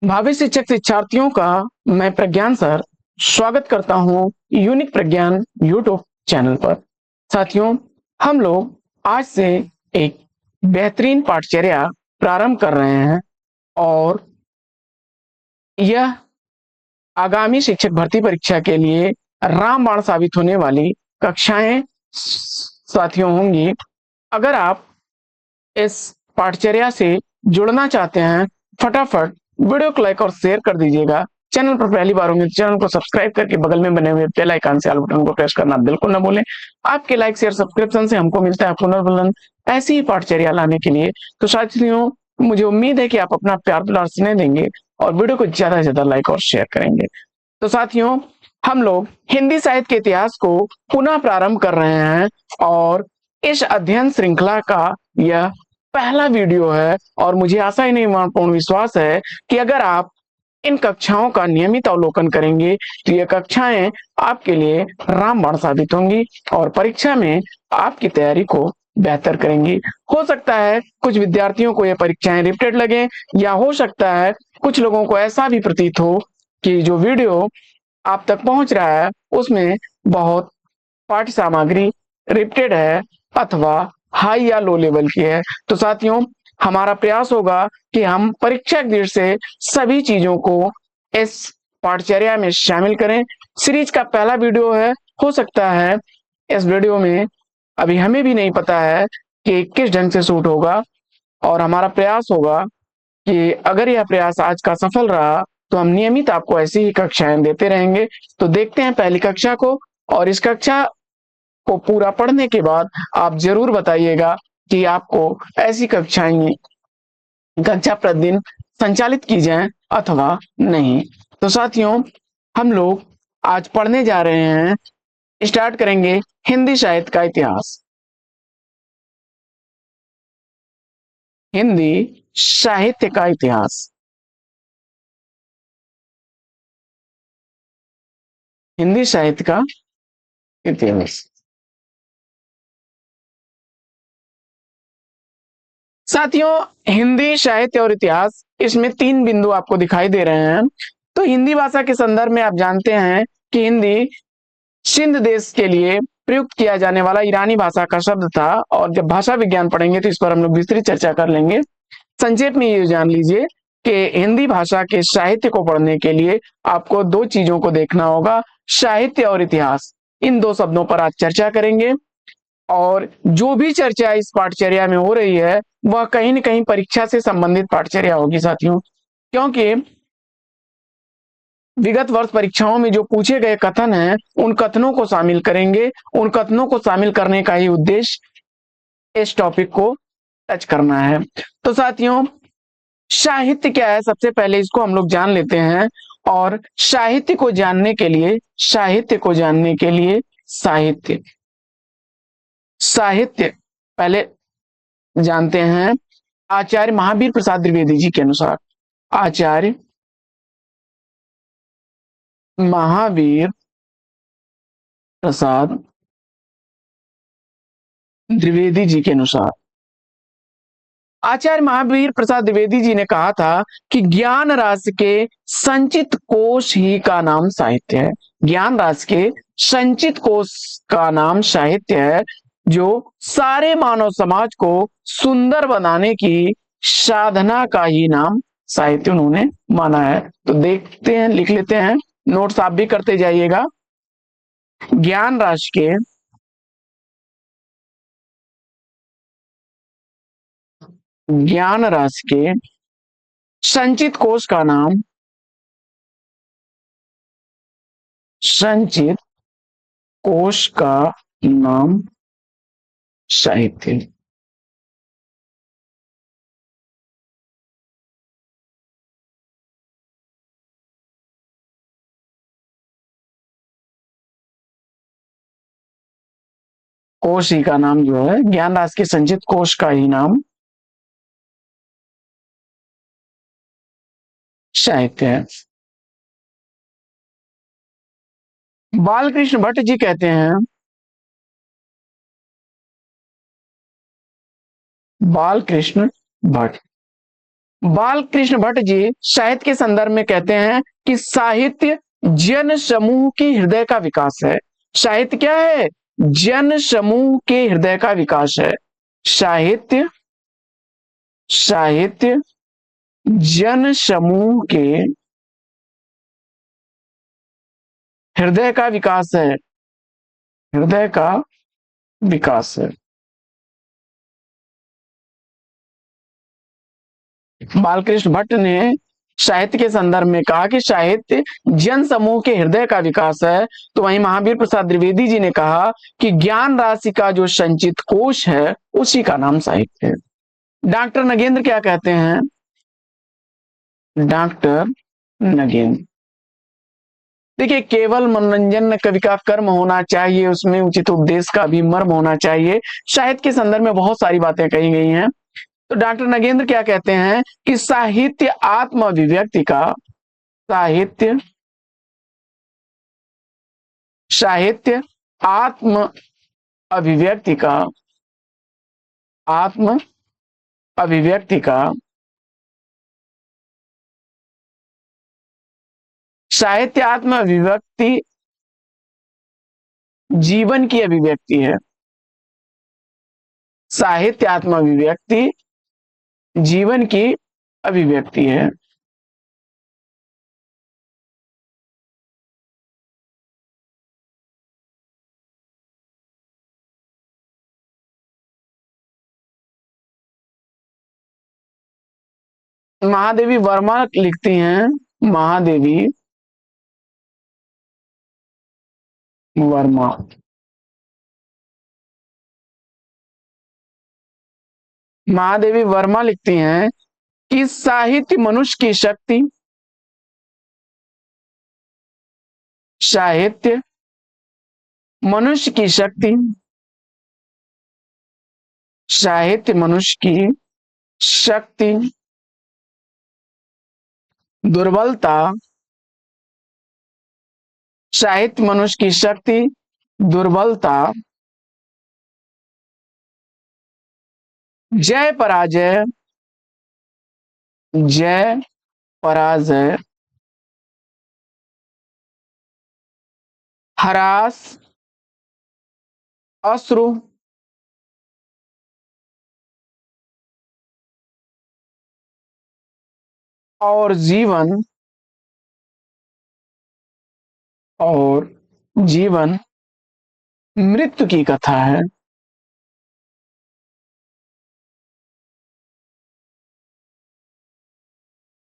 भावी शिक्षक शिक्षार्थियों का मैं प्रज्ञान सर स्वागत करता हूं यूनिक प्रज्ञान यूट्यूब चैनल पर। साथियों, हम लोग आज से एक बेहतरीन पाठचर्या प्रारंभ कर रहे हैं और यह आगामी शिक्षक भर्ती परीक्षा के लिए रामबाण साबित होने वाली कक्षाएं साथियों होंगी। अगर आप इस पाठचर्या से जुड़ना चाहते हैं, फटाफट वीडियो को लाइक और शेयर कर दीजिएगा। चैनल पर पहली बार होंगे तो चैनल को सब्सक्राइब करके बगल में बने हुए बेल आइकन से ऑल बटन को प्रेस करना बिल्कुल ना भूलें। आपके लाइक शेयर सब्सक्रिप्शन से हमको मिलता है पुनर्बलन ऐसी ही पाठचर्या लाने के लिए। तो साथियों, मुझे उम्मीद है कि आप अपना प्यार दुलार स्नेह देंगे और वीडियो को ज्यादा से ज्यादा लाइक और शेयर करेंगे। तो साथियों, हम लोग हिंदी साहित्य के इतिहास को पुनः प्रारंभ कर रहे हैं और इस अध्ययन श्रृंखला का यह पहला वीडियो है और मुझे आशा ही नहीं पूर्ण विश्वास है कि अगर आप इन कक्षाओं का नियमित अवलोकन करेंगे तो ये कक्षाएं आपके लिए रामबाण साबित होंगी और परीक्षा में आपकी तैयारी को बेहतर करेंगी। हो सकता है कुछ विद्यार्थियों को ये परीक्षाएं रिपीटेड लगे, या हो सकता है कुछ लोगों को ऐसा भी प्रतीत हो कि जो वीडियो आप तक पहुंच रहा है उसमें बहुत पाठ्य सामग्री रिपीटेड है अथवा हाई या लो लेवल की है। तो साथियों, हमारा प्रयास होगा कि हम परीक्षा की दृष्टि से सभी चीजों को इस पाठचर्या में शामिल करें। सीरीज का पहला वीडियो है, हो सकता है इस वीडियो में अभी हमें भी नहीं पता है कि किस ढंग से शूट होगा, और हमारा प्रयास होगा कि अगर यह प्रयास आज का सफल रहा तो हम नियमित आपको ऐसी ही कक्षाएं देते रहेंगे। तो देखते हैं पहली कक्षा को, और इस कक्षा को पूरा पढ़ने के बाद आप जरूर बताइएगा कि आपको ऐसी कक्षा प्रतिदिन संचालित की जाए अथवा नहीं। तो साथियों, हम लोग आज पढ़ने जा रहे हैं, स्टार्ट करेंगे हिंदी साहित्य का इतिहास। हिंदी साहित्य का इतिहास। हिंदी साहित्य का इतिहास। साथियों, हिंदी साहित्य और इतिहास, इसमें तीन बिंदु आपको दिखाई दे रहे हैं। तो हिंदी भाषा के संदर्भ में आप जानते हैं कि हिंदी सिंध देश के लिए प्रयुक्त किया जाने वाला ईरानी भाषा का शब्द था, और जब भाषा विज्ञान पढ़ेंगे तो इस पर हम लोग विस्तृत चर्चा कर लेंगे। संक्षेप में ये जान लीजिए कि हिंदी भाषा के साहित्य को पढ़ने के लिए आपको दो चीजों को देखना होगा, साहित्य और इतिहास। इन दो शब्दों पर आज चर्चा करेंगे, और जो भी चर्चा इस पाठचर्या में हो रही है वह कहीं न कहीं परीक्षा से संबंधित पाठचर्या होगी साथियों, क्योंकि विगत वर्ष परीक्षाओं में जो पूछे गए कथन हैं उन कथनों को शामिल करेंगे। उन कथनों को शामिल करने का ही उद्देश्य इस टॉपिक को टच करना है। तो साथियों, साहित्य क्या है, सबसे पहले इसको हम लोग जान लेते हैं। और साहित्य को जानने के लिए साहित्य साहित्य पहले जानते हैं आचार्य महावीर प्रसाद द्विवेदी जी के अनुसार। आचार्य महावीर प्रसाद द्विवेदी जी के अनुसार, आचार्य महावीर प्रसाद द्विवेदी जी ने कहा था कि ज्ञान राशि के संचित कोश ही का नाम साहित्य है। ज्ञान राशि के संचित कोश का नाम साहित्य है, जो सारे मानव समाज को सुंदर बनाने की साधना का ही नाम साहित्य उन्होंने माना है। तो देखते हैं, लिख लेते हैं, नोट्स आप भी करते जाइएगा। ज्ञान राशि के संचित कोश का नाम संचित कोश का नाम साहित्य। कोश ही का नाम जो है, ज्ञान राशि के संचित कोश का ही नाम साहित्य है। बालकृष्ण भट्ट जी कहते हैं, बालकृष्ण भट्ट बालकृष्ण भट्ट जी साहित्य के संदर्भ में कहते हैं कि साहित्य जन समूह की हृदय का विकास है। साहित्य क्या है? जन समूह के हृदय का विकास है। साहित्य साहित्य जन समूह के हृदय का विकास है। हृदय का विकास है। बालकृष्ण भट्ट ने साहित्य के संदर्भ में कहा कि साहित्य जन समूह के हृदय का विकास है। तो वहीं महावीर प्रसाद द्विवेदी जी ने कहा कि ज्ञान राशि का जो संचित कोश है उसी का नाम साहित्य है। डॉक्टर नगेंद्र क्या कहते हैं? डॉक्टर नगेंद्र, देखिए, केवल मनोरंजन कवि का कर्म होना चाहिए, उसमें उचित उद्देश्य का भी मर्म होना चाहिए। साहित्य के संदर्भ में बहुत सारी बातें कही गई हैं। तो डॉक्टर नगेंद्र क्या कहते हैं कि साहित्य आत्म अभिव्यक्ति का साहित्य साहित्य आत्म अभिव्यक्ति का आत्म अभिव्यक्ति का साहित्य आत्म अभिव्यक्ति जीवन की अभिव्यक्ति है। साहित्य आत्म अभिव्यक्ति जीवन की अभिव्यक्ति है। महादेवी वर्मा लिखती हैं, महादेवी वर्मा महादेवी वर्मा लिखती हैं कि साहित्य मनुष्य की शक्ति साहित्य मनुष्य की शक्ति साहित्य मनुष्य की शक्ति दुर्बलता साहित्य मनुष्य की शक्ति दुर्बलता जय पराजय जय पराजय हरास अश्रु और जीवन मृत्यु की कथा है।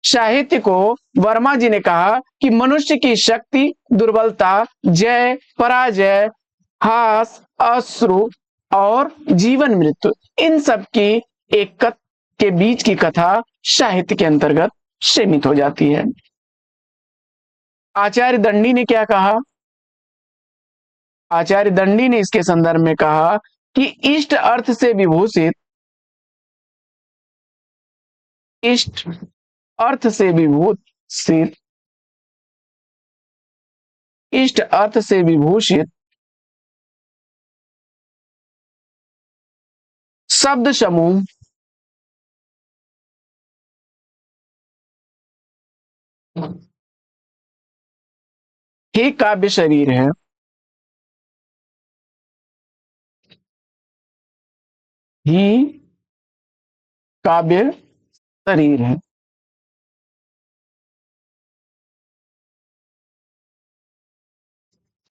साहित्य को वर्मा जी ने कहा कि मनुष्य की शक्ति दुर्बलता जय पराजय हास अश्रु और जीवन मृत्यु, इन सब की एक के बीच की कथा साहित्य के अंतर्गत सीमित हो जाती है। आचार्य दंडी ने क्या कहा? आचार्य दंडी ने इसके संदर्भ में कहा कि इष्ट अर्थ से विभूषित इष्ट अर्थ से विभूषित इष्ट अर्थ से विभूषित शब्द समूह ही काव्य शरीर है। ही काव्य शरीर है।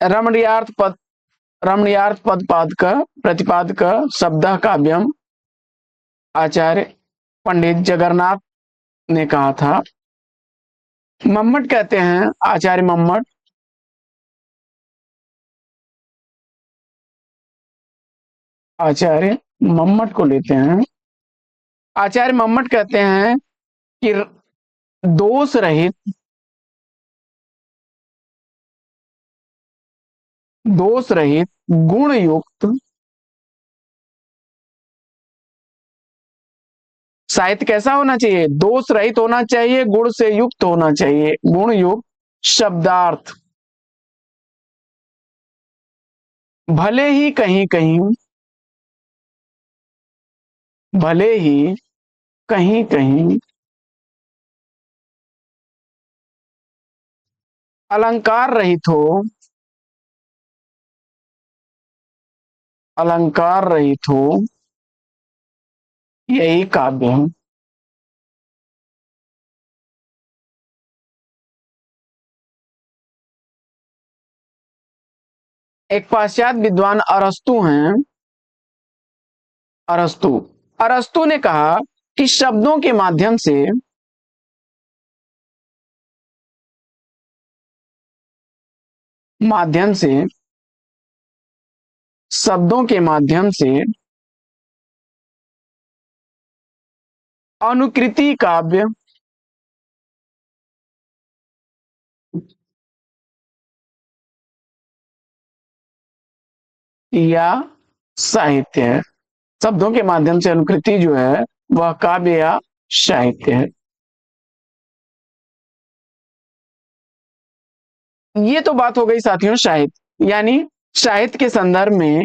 रमणीयार्थ पदपादक प्रतिपादक शब्द काव्यम आचार्य पंडित जगन्नाथ ने कहा था। मम्मट कहते हैं, आचार्य मम्मट को लेते हैं। आचार्य मम्मट कहते हैं कि दोष रहित गुण युक्त साहित्य कैसा होना चाहिए? दोष रहित होना चाहिए, गुण से युक्त होना चाहिए। गुण युक्त शब्दार्थ भले ही कहीं कहीं अलंकार रहित हो, अलंकार रहित हो, यही काव्य है। एक पाश्चात्य विद्वान अरस्तु हैं, अरस्तु, अरस्तु ने कहा कि शब्दों के माध्यम से शब्दों के माध्यम से अनुकृति काव्य या साहित्य है। शब्दों के माध्यम से अनुकृति जो है वह काव्य या साहित्य है। ये तो बात हो गई साथियों साहित्य, यानी साहित्य के संदर्भ में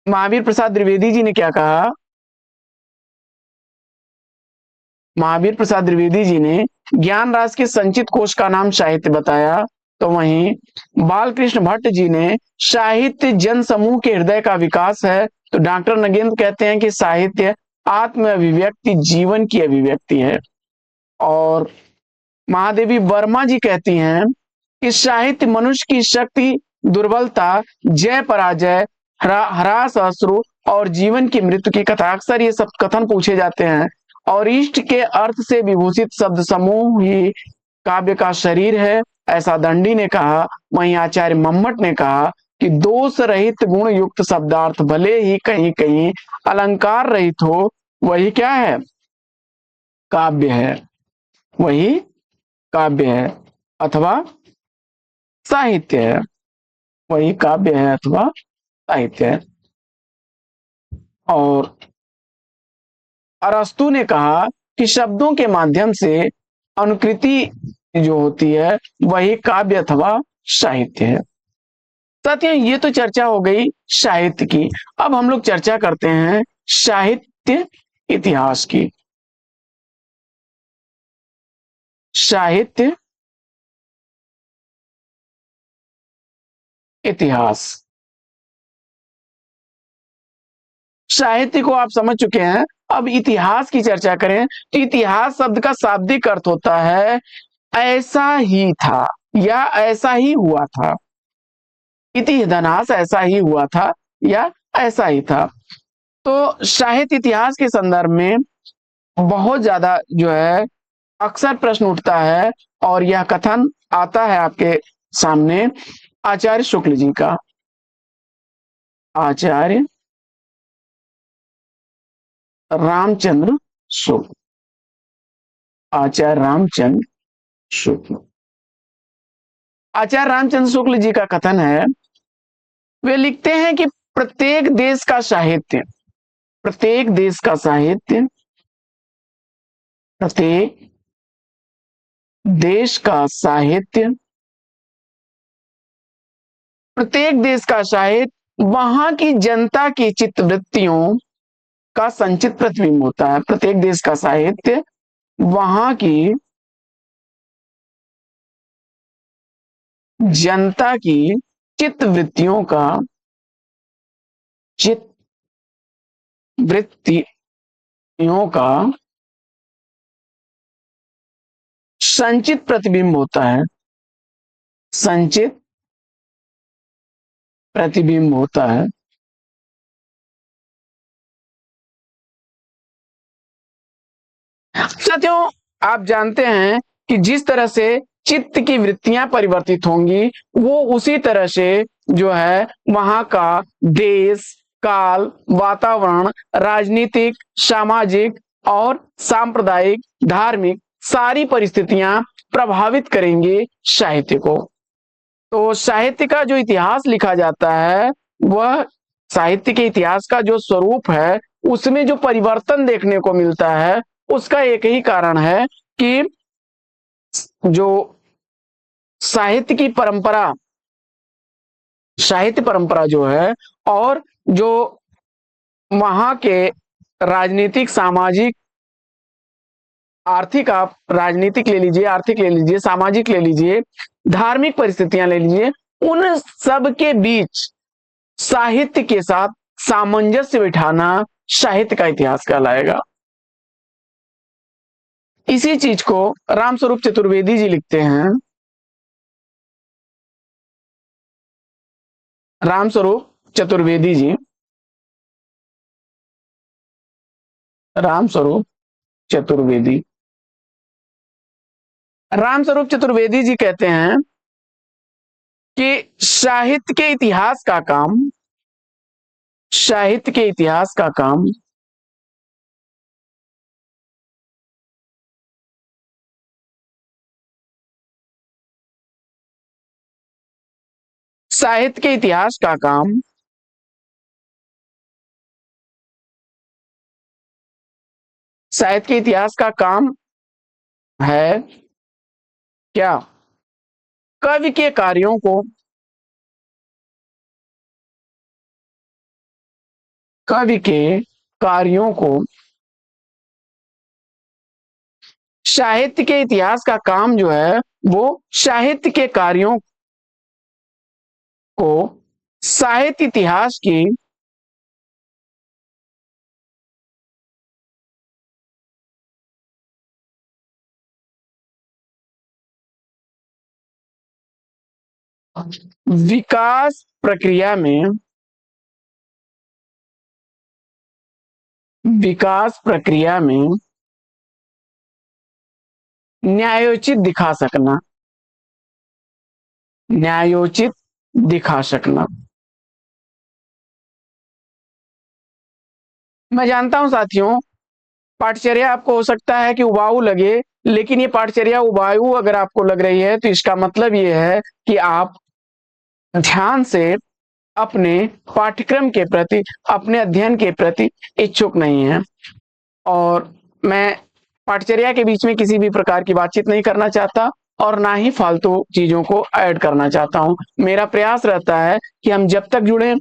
महावीर प्रसाद द्विवेदी जी ने क्या कहा, महावीर प्रसाद द्विवेदी जी ने ज्ञान रास के संचित कोश का नाम साहित्य बताया। तो वहीं बालकृष्ण भट्ट जी ने साहित्य जन समूह के हृदय का विकास है। तो डॉक्टर नगेंद्र कहते हैं कि साहित्य आत्म अभिव्यक्ति, जीवन की अभिव्यक्ति है। और महादेवी वर्मा जी कहती हैं कि साहित्य मनुष्य की शक्ति, दुर्बलता, जय पराजय, ह्रास अश्रु और जीवन की मृत्यु की कथा, अक्सर ये सब कथन पूछे जाते हैं। और इष्ट के अर्थ से विभूषित शब्द समूह ही काव्य का शरीर है, ऐसा दंडी ने कहा। वहीं आचार्य मम्मट ने कहा कि दोष रहित गुण युक्त शब्दार्थ भले ही कहीं कहीं अलंकार रहित हो, वही क्या है, काव्य है, वही काव्य है अथवा साहित्य है, वही काव्य है अथवा साहित्य है। और अरस्तु ने कहा कि शब्दों के माध्यम से अनुकृति जो होती है वही काव्य अथवा साहित्य है। साथियों, ये तो चर्चा हो गई साहित्य की। अब हम लोग चर्चा करते हैं साहित्य इतिहास की। साहित्य इतिहास, साहित्य को आप समझ चुके हैं। अब इतिहास की चर्चा करें तो इतिहास शब्द का शाब्दिक अर्थ होता है ऐसा ही था या ऐसा ही हुआ था। इतिहास ऐसा ही हुआ था या ऐसा ही था। तो साहित्य इतिहास के संदर्भ में बहुत ज्यादा जो है अक्सर प्रश्न उठता है। और यह कथन आता है आपके सामने आचार्य शुक्ल जी का। आचार्य रामचंद्र शुक्ल, आचार्य रामचंद्र शुक्ल, आचार्य रामचंद्र शुक्ल जी का कथन है, वे लिखते हैं कि प्रत्येक देश का साहित्य, प्रत्येक देश का साहित्य, प्रत्येक देश का साहित्य, प्रत्येक देश का साहित्य वहां की जनता की चित्तवृत्तियों का संचित प्रतिबिंब होता है। प्रत्येक देश का साहित्य वहां की जनता की चित्तवृत्तियों का, चित्त वृत्तियों का संचित प्रतिबिंब होता है, संचित प्रतिबिंब होता है। साथियों, आप जानते हैं कि जिस तरह से चित्त की वृत्तियां परिवर्तित होंगी, वो उसी तरह से जो है वहां का देश, काल, वातावरण, राजनीतिक, सामाजिक और सांप्रदायिक, धार्मिक सारी परिस्थितियां प्रभावित करेंगे साहित्य को। तो साहित्य का जो इतिहास लिखा जाता है, वह साहित्य के इतिहास का जो स्वरूप है उसमें जो परिवर्तन देखने को मिलता है, उसका एक ही कारण है कि जो साहित्य की परंपरा, साहित्य परंपरा जो है और जो वहां के राजनीतिक, सामाजिक आर्थिक, आप राजनीतिक ले लीजिए, आर्थिक ले लीजिए, सामाजिक ले लीजिए, धार्मिक परिस्थितियां ले लीजिए, उन सब के बीच साहित्य के साथ सामंजस्य बिठाना साहित्य का इतिहास कहलाएगा। इसी चीज को रामस्वरूप चतुर्वेदी जी लिखते हैं। रामस्वरूप चतुर्वेदी जी, रामस्वरूप चतुर्वेदी, रामस्वरूप चतुर्वेदी जी कहते हैं कि साहित्य के इतिहास का काम, साहित्य के इतिहास का काम साहित्य के इतिहास का काम साहित्य के इतिहास का काम है क्या? कवि के कार्यों को, कवि के कार्यों को साहित्य के इतिहास का काम जो है वो साहित्य के कार्यों को साहित्य इतिहास की विकास प्रक्रिया में, विकास प्रक्रिया में न्यायोचित दिखा सकना, न्यायोचित दिखा सकना। मैं जानता हूं साथियों, पाठचर्या आपको हो सकता है कि उबाऊ लगे, लेकिन ये पाठचर्या उबाऊ अगर आपको लग रही है तो इसका मतलब ये है कि आप ध्यान से अपने पाठ्यक्रम के प्रति, अपने अध्ययन के प्रति इच्छुक नहीं है। और मैं पाठचर्या के बीच में किसी भी प्रकार की बातचीत नहीं करना चाहता और ना ही फालतू चीजों को ऐड करना चाहता हूं। मेरा प्रयास रहता है कि हम जब तक जुड़े,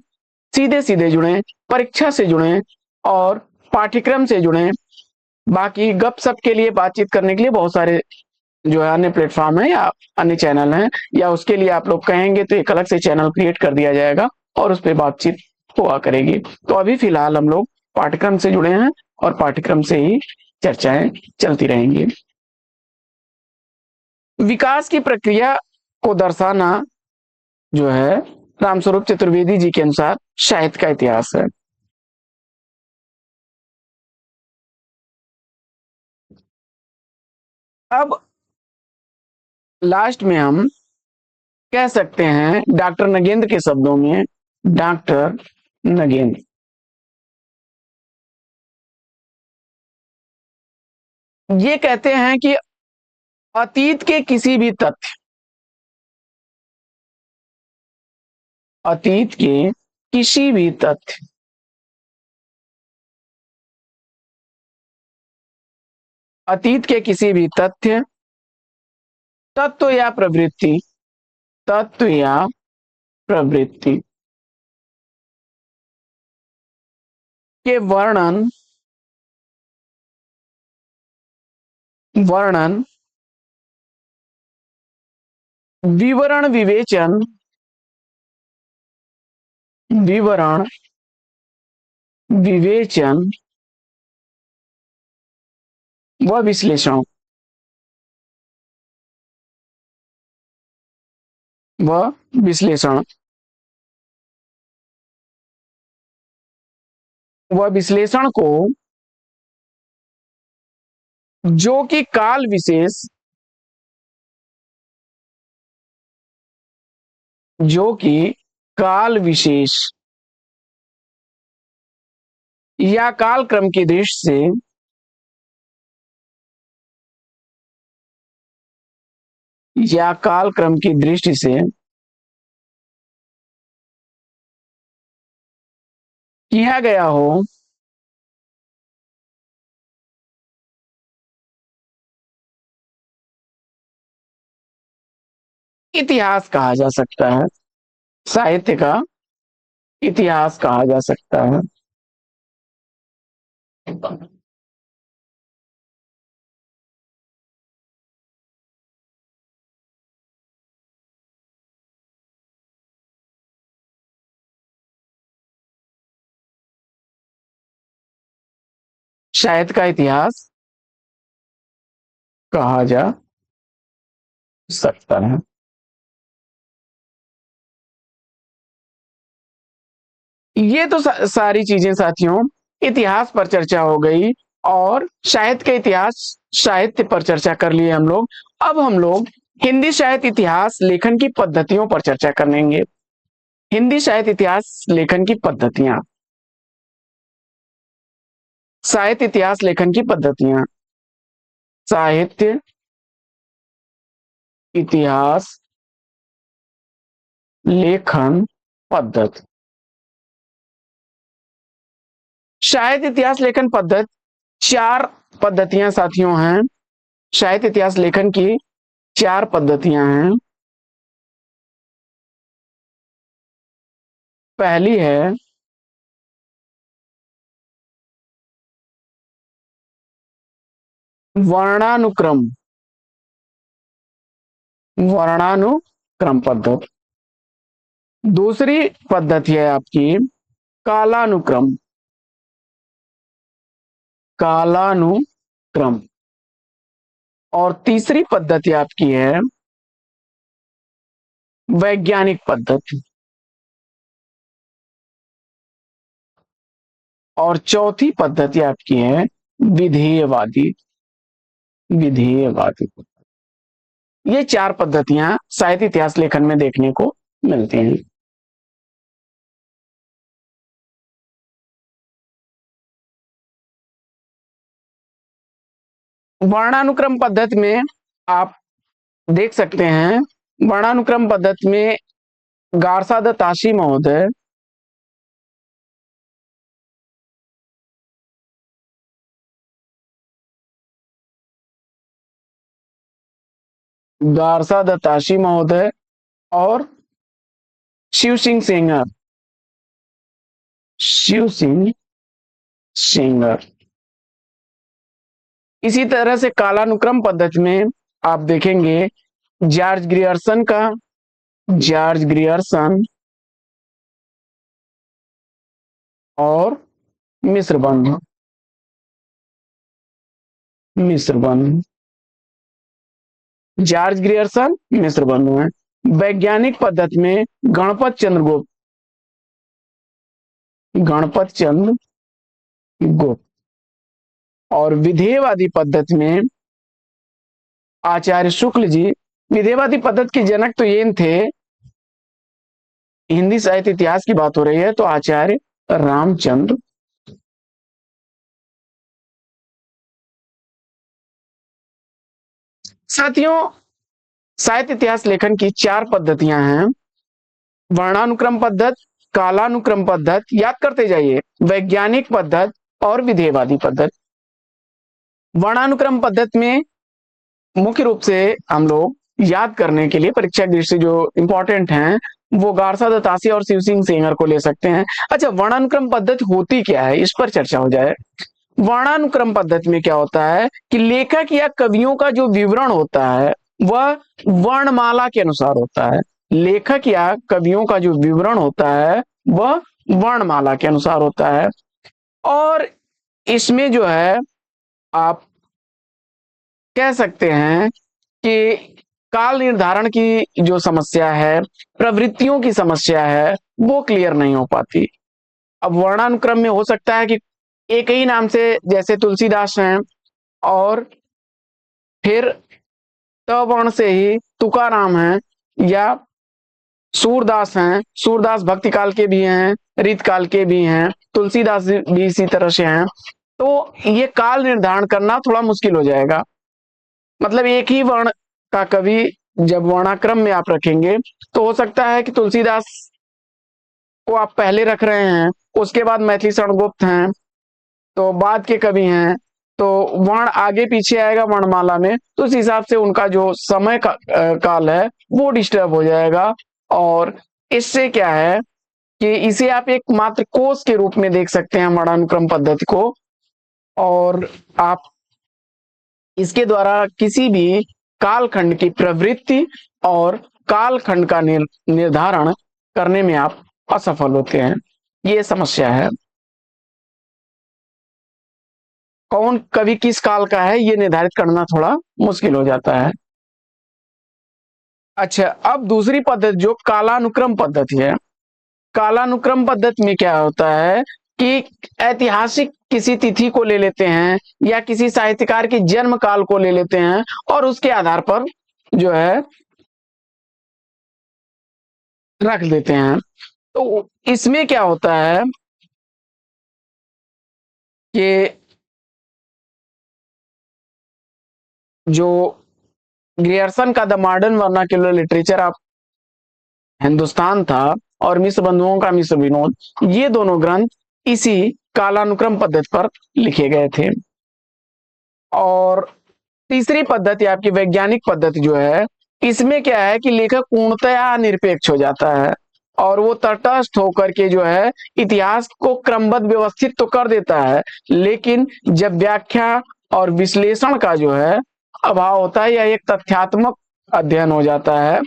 सीधे सीधे जुड़े, परीक्षा से जुड़े और पाठ्यक्रम से जुड़े। बाकी गप सप के लिए, बातचीत करने के लिए बहुत सारे जो है अन्य प्लेटफॉर्म है या अन्य चैनल हैं, या उसके लिए आप लोग कहेंगे तो एक अलग से चैनल क्रिएट कर दिया जाएगा और उस पर बातचीत हुआ करेगी। तो अभी फिलहाल हम लोग पाठ्यक्रम से जुड़े हैं और पाठ्यक्रम से ही चर्चाएं चलती रहेंगी। विकास की प्रक्रिया को दर्शाना जो है रामस्वरूप चतुर्वेदी जी के अनुसार साहित्य का इतिहास है। अब लास्ट में हम कह सकते हैं डॉक्टर नगेंद्र के शब्दों में, डॉक्टर नगेंद्र ये कहते हैं कि अतीत के किसी भी तथ्य, अतीत के किसी भी तथ्य, अतीत के किसी भी तथ्य, तत्व या प्रवृत्ति, तत्व या प्रवृत्ति के वर्णन, वर्णन, विवरण, विवेचन, विवरण, विवेचन व विश्लेषण, व विश्लेषण, व विश्लेषण को जो कि काल विशेष, जो कि काल विशेष या काल क्रम की दृष्टि से, या काल क्रम की दृष्टि से किया गया हो, इतिहास कहा जा सकता है। साहित्य का इतिहास कहा जा सकता है। शायद का इतिहास कहा जा सकता है। ये तो सारी चीजें साथियों इतिहास पर चर्चा हो गई, और साहित्य के इतिहास साहित्य पर चर्चा कर लिए हम लोग। अब हम लोग हिंदी साहित्य इतिहास लेखन की पद्धतियों पर चर्चा करेंगे। हिंदी साहित्य इतिहास लेखन की पद्धतियां, साहित्य इतिहास लेखन की पद्धतियां, साहित्य इतिहास लेखन पद्धति। साहित्य इतिहास लेखन पद्धति, चार पद्धतियां साथियों हैं। साहित्य इतिहास लेखन की चार पद्धतियां हैं। पहली है वर्णानुक्रम, वर्णानुक्रम पद्धति। दूसरी पद्धति है आपकी कालानुक्रम, कालानुक्रम। और तीसरी पद्धति आपकी है वैज्ञानिक पद्धति। और चौथी पद्धति आपकी है विधेयवादी, विधेयवादी। ये चार पद्धतियां साहित्य इतिहास लेखन में देखने को मिलती हैं। वर्णानुक्रम पद्धति में आप देख सकते हैं, वर्णानुक्रम पद्धति में गारसा दत्ताशी महोदय, गारसा दत्ताशी महोदय और शिव सिंह सेंगर, शिव सिंह सेंगर। इसी तरह से कालानुक्रम पद्धति में आप देखेंगे जॉर्ज ग्रियर्सन का, जॉर्ज ग्रियर्सन और मिश्र बंधु, मिश्र बंधु। जॉर्ज ग्रियर्सन मिश्र बंधु हैं। वैज्ञानिक पद्धति में गणपत चंद्र गुप्त, गणपत चंद्र गुप्त। और विधेयवादी पद्धति में आचार्य शुक्ल जी। विधेयवादी पद्धति के जनक तो ये थे, हिंदी साहित्य इतिहास की बात हो रही है तो आचार्य रामचंद्र। साथियों साहित्य इतिहास लेखन की चार पद्धतियां हैं, वर्णानुक्रम पद्धति, कालानुक्रम पद्धति, याद करते जाइए, वैज्ञानिक पद्धति और विधेयवादी पद्धति। वर्णानुक्रम पद्धति में मुख्य रूप से हम लोग याद करने के लिए परीक्षा दृष्टि जो इंपॉर्टेंट हैं वो गारसा दत्तासी और शिव सिंह सेंगर को ले सकते हैं। अच्छा, वर्णानुक्रम पद्धति होती क्या है, इस पर चर्चा हो जाए। वर्णानुक्रम पद्धति में क्या होता है कि लेखक या कवियों का जो विवरण होता है वह वर्णमाला के अनुसार होता है। लेखक या कवियों का जो विवरण होता है वह वर्णमाला के अनुसार होता है। और इसमें जो है आप कह सकते हैं कि काल निर्धारण की जो समस्या है, प्रवृत्तियों की समस्या है, वो क्लियर नहीं हो पाती। अब वर्णानुक्रम में हो सकता है कि एक ही नाम से, जैसे तुलसीदास हैं और फिर त वर्ण से ही तुकाराम है, या सूरदास हैं, सूरदास भक्ति काल के भी हैं, रीत काल के भी हैं, तुलसीदास भी इसी तरह से हैं। तो ये काल निर्धारण करना थोड़ा मुश्किल हो जाएगा। मतलब एक ही वर्ण का कवि जब वर्णाक्रम में आप रखेंगे तो हो सकता है कि तुलसीदास को आप पहले रख रहे हैं, उसके बाद मैथिली शरण गुप्त हैं, तो बाद के कवि हैं, तो वर्ण आगे पीछे आएगा वर्णमाला में, तो उस हिसाब से उनका जो समय काल है वो डिस्टर्ब हो जाएगा। और इससे क्या है कि इसे आप एक मात्र कोष के रूप में देख सकते हैं वर्णानुक्रम पद्धति को, और आप इसके द्वारा किसी भी कालखंड की प्रवृत्ति और कालखंड का निर्धारण करने में आप असफल होते हैं। ये समस्या है। कौन कवि किस काल का है ये निर्धारित करना थोड़ा मुश्किल हो जाता है। अच्छा, अब दूसरी पद्धति जो कालानुक्रम पद्धति है, कालानुक्रम पद्धति में क्या होता है कि ऐतिहासिक किसी तिथि को ले लेते हैं या किसी साहित्यकार के जन्म काल को ले लेते हैं और उसके आधार पर जो है रख देते हैं। तो इसमें क्या होता है कि जो ग्रियर्सन का the modern vernacular literature of Hindustan था और मिश्र बंधुओं का मिश्र विनोद, ये दोनों ग्रंथ इसी कालानुक्रम पद्धति पर लिखे गए थे। और तीसरी पद्धति आपकी वैज्ञानिक पद्धति जो है, इसमें क्या है कि लेखक पूर्णतया निरपेक्ष हो जाता है और वो तटस्थ होकर के जो है इतिहास को क्रमबद्ध व्यवस्थित तो कर देता है, लेकिन जब व्याख्या और विश्लेषण का जो है अभाव होता है या एक तथ्यात्मक अध्ययन हो जाता है।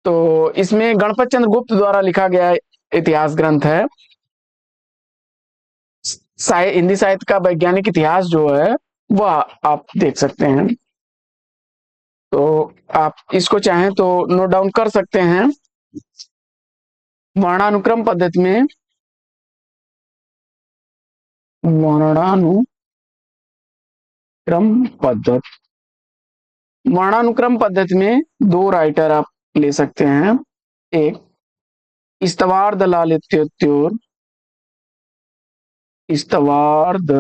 तो इसमें गणपत चंद्र गुप्त द्वारा लिखा गया इतिहास ग्रंथ है। हिंदी साहित्य का वैज्ञानिक इतिहास जो है वह आप देख सकते हैं। तो आप इसको चाहें तो नोट डाउन कर सकते हैं। वर्णानुक्रम पद्धति में वर्णानुक्रम पद्धति वर्णानुक्रम पद्धति में दो राइटर आप ले सकते हैं। एक इस्तवार्द लालित्योत्योर, इस्तवार्द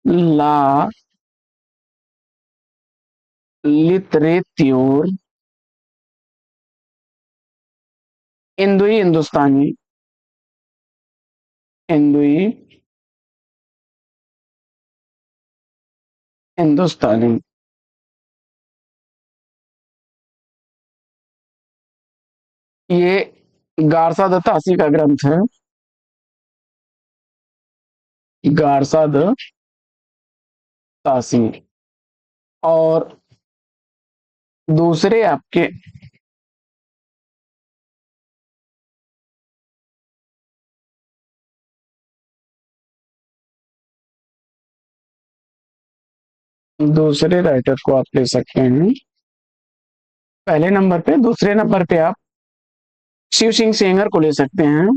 ला लितरेत्योर, इंदुई हिंदुस्तानी, इंदुई हिंदुस्तानी। ये गारसा द तासी का ग्रंथ है, गारसा द तासी। और दूसरे आपके दूसरे राइटर को आप ले सकते हैं पहले नंबर पे। दूसरे नंबर पे आप शिव सिंह सेंगर को ले सकते हैं।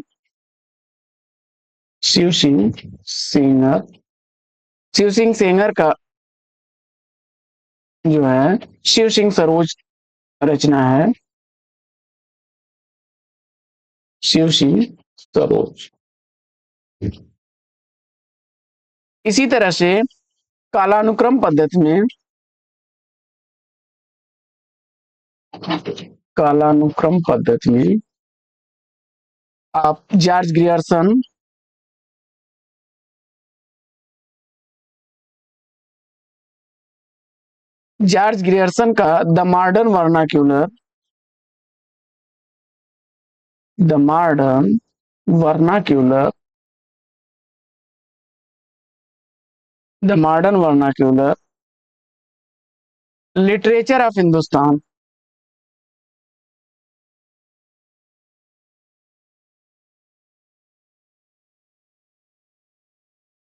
शिव सिंह सेंगर, शिव सिंह सेंगर का जो है शिव सिंह सरोज रचना है, शिव सिंह सरोज। इसी तरह से कालानुक्रम पद्धति में कालानुक्रम पद्धति में आप जॉर्ज ग्रियर्सन, जॉर्ज ग्रियर्सन का the modern vernacular, the modern vernacular, the modern vernacular literature of Hindustan,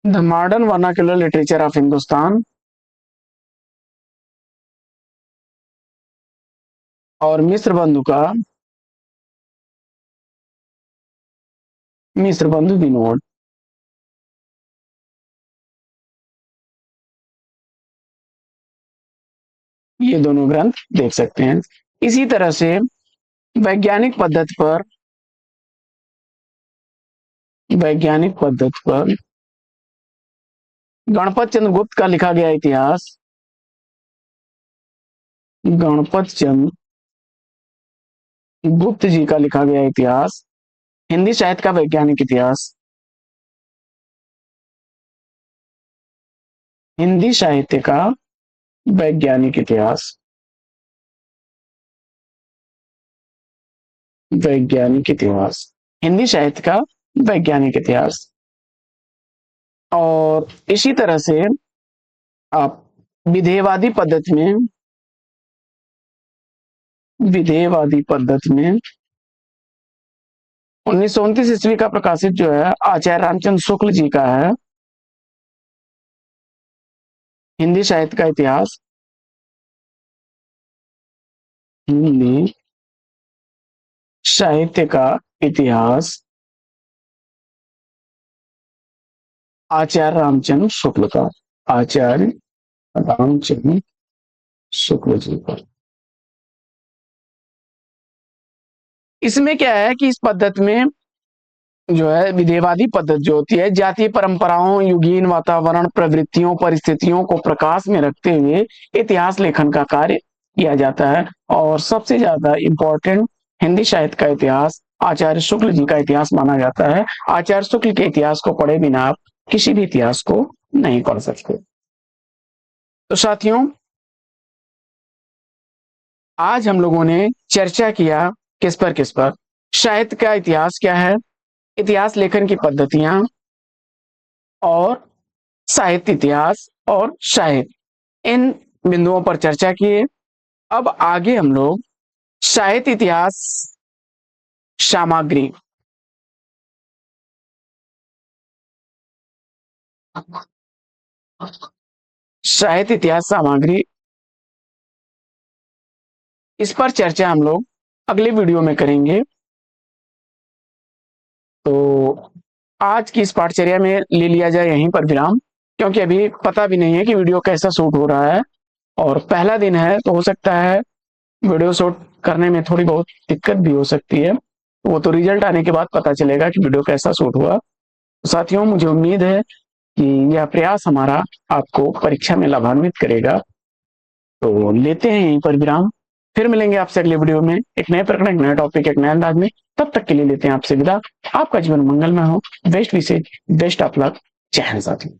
the modern vernacular literature of Hindustan और मिस्र बंधु का मिस्र बंधु विनोद। ये दोनों ग्रंथ देख सकते हैं। इसी तरह से वैज्ञानिक पद्धति पर वैज्ञानिक पद्धति पर गणपत चंद्र गुप्त का लिखा गया इतिहास, गणपत चंद्र गुप्त जी का लिखा गया इतिहास, हिंदी साहित्य का वैज्ञानिक इतिहास, हिंदी साहित्य का वैज्ञानिक इतिहास, वैज्ञानिक इतिहास, हिंदी साहित्य का वैज्ञानिक इतिहास। और इसी तरह से आप विधेयवादी पद्धति में विधेयवादी पद्धति में 1929 ईस्वी का प्रकाशित जो है आचार्य रामचंद्र शुक्ल जी का है, हिंदी साहित्य का इतिहास, हिंदी साहित्य का इतिहास आचार्य रामचंद्र शुक्ल का, आचार्य रामचंद्र शुक्ल जी का। इसमें क्या है कि इस पद्धति में जो है विधेयवादी पद्धति जो होती है, जातीय परंपराओं, युगीन वातावरण, प्रवृत्तियों, परिस्थितियों को प्रकाश में रखते हुए इतिहास लेखन का कार्य किया जाता है। और सबसे ज्यादा इंपॉर्टेंट हिंदी साहित्य का इतिहास आचार्य शुक्ल जी का इतिहास माना जाता है। आचार्य शुक्ल के इतिहास को पढ़े बिना आप किसी भी इतिहास को नहीं पढ़ सकते। तो साथियों, आज हम लोगों ने चर्चा किया किस पर साहित्य का इतिहास क्या है, इतिहास लेखन की पद्धतियां, और साहित्य इतिहास और साहित्य, इन बिंदुओं पर चर्चा किए। अब आगे हम लोग साहित्य इतिहास सामग्री, साहित्य इतिहास सामग्री, इस पर चर्चा हम लोग अगले वीडियो में करेंगे। तो आज की इस पाठचर्या में ले लिया जाए यहीं पर विराम, क्योंकि अभी पता भी नहीं है कि वीडियो कैसा शूट हो रहा है, और पहला दिन है तो हो सकता है वीडियो शूट करने में थोड़ी बहुत दिक्कत भी हो सकती है। वो तो रिजल्ट आने के बाद पता चलेगा कि वीडियो कैसा शूट हुआ। तो साथियों, मुझे उम्मीद है कि यह प्रयास हमारा आपको परीक्षा में लाभान्वित करेगा। तो लेते हैं यहीं पर विराम, फिर मिलेंगे आपसे अगले वीडियो में एक नए प्रकरण, एक नए टॉपिक, एक नए अंदाज में। तब तक के लिए लेते हैं आपसे विदा। आपका जीवन मंगलमय हो। बेस्ट विशेष, बेस्ट ऑफ लक। जय हिंद साथियों।